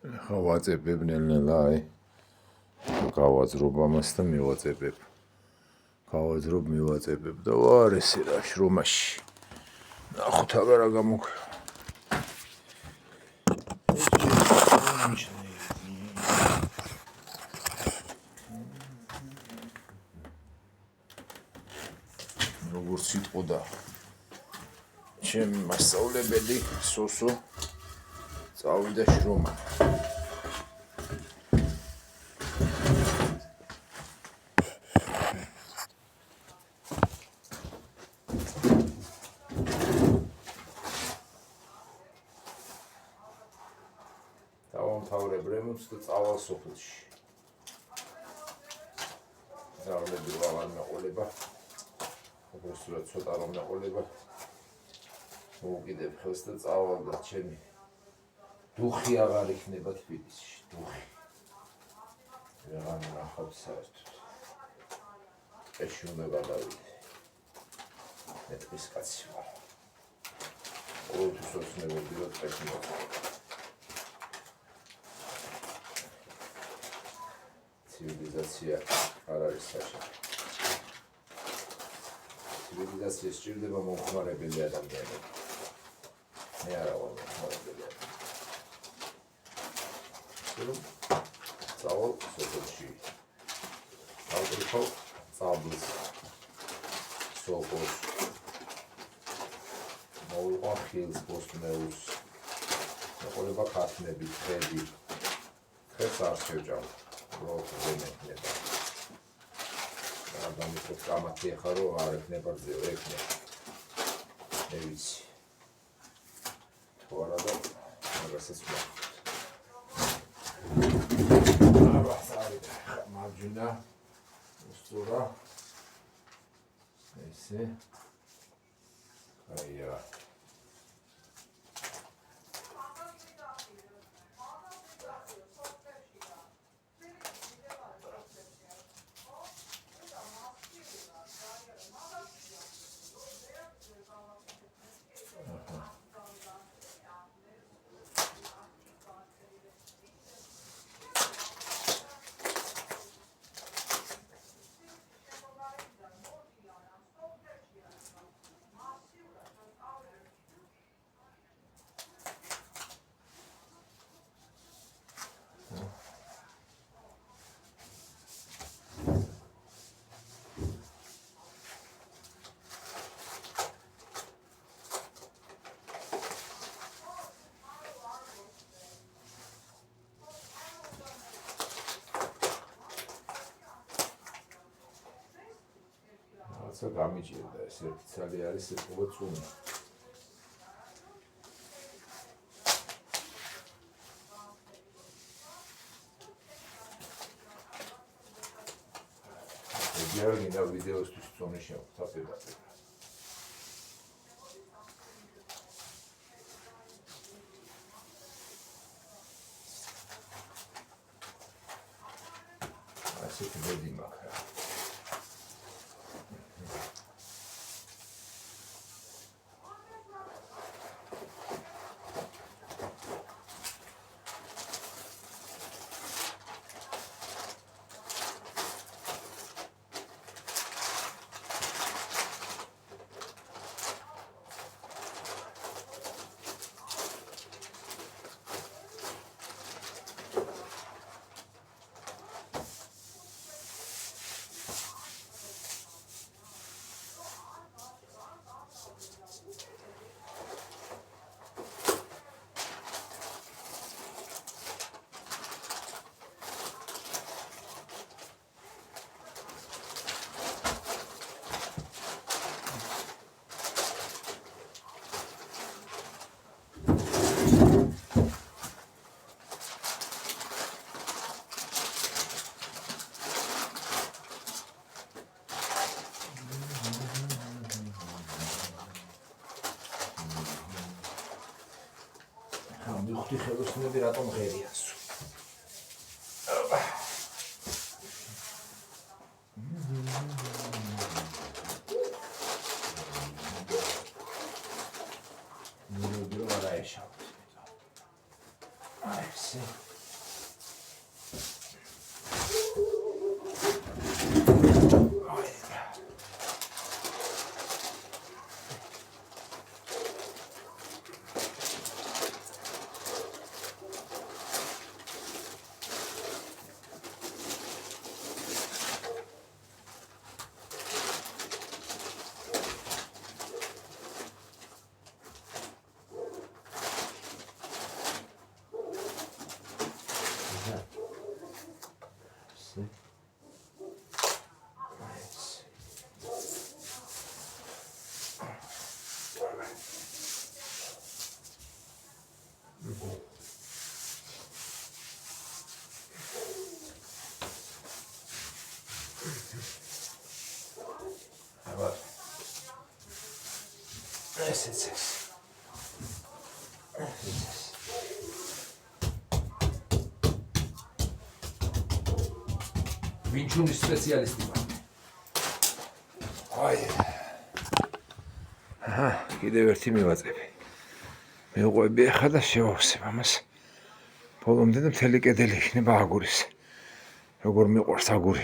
ხა ვაწებებ ნელ-ნელა აი გავაძრობ ამას და მივაწებებ. გავაძრობ მივაწებებ და ვარ ესე რა შრომაში. ნახოთ აბა რა გამოქვია. როგორც იტყოდა ჩემი მასწავლებელი სოსო წავიდა შრომა. დავამთავრებ რემონტს და წავალ სოფელში. ზარლები ვაღარ მეყოლება. უბრალოდ ცოტა რომ მეყოლება. მოვუკიდებ ხელს და წავალ და ჩემი დუხი აღარ იქნება თბილისში, დუხი. ვეღარ ნახავ საერთოდ. ეში უნდა გადავიდე. მე ტყის კაცი ვარ. ყოველთვის ოცნებობდი რომ ტყეში მოვიდე. ცივილიზაცია არ არის საშუალო. ცივილიზაცია სჭირდება მომხმარებელი ადამიანები. მე არა ვარ მომხმარებელი ადამიანი. წავალ სოფელში. ავდრიხავ წაბლის. სოფოს. მოვიყვან ხილს, ბოსტნეულს. მეყოლება ქათმები, თხები. თხებს არ შევჭამ. პროფესიონალები. ადამიანებს კამათი ახლა რო არ ექნება ძეო ექნება. მე ვიცი. თუ არა და მაგასაც ვაკეთებ. აბა წავიდა მარჯვენა უსწორა. ესე. აია. ცა გამიჭირდა ეს ერთი ცალი არის ეთყობა წუნი. ეგ გინდა ვიდეოსთვის წუნი შევხვდა პირდაპირ. ასეთი ბედი მაქვს. მივხვდი ხელოსნები რატომ ღერიასო. ნუ რა ეშავთ. აი, ესე. ეცეს. ვინჩუნის სპეციალისტი ვარ. აი. კიდევ ერთი მივაწები. მივყვები ახლა და შევავსებ ამას. ბოლომდე და მთელი კედელი იქნება აგურის. როგორ მიყვარს აგური.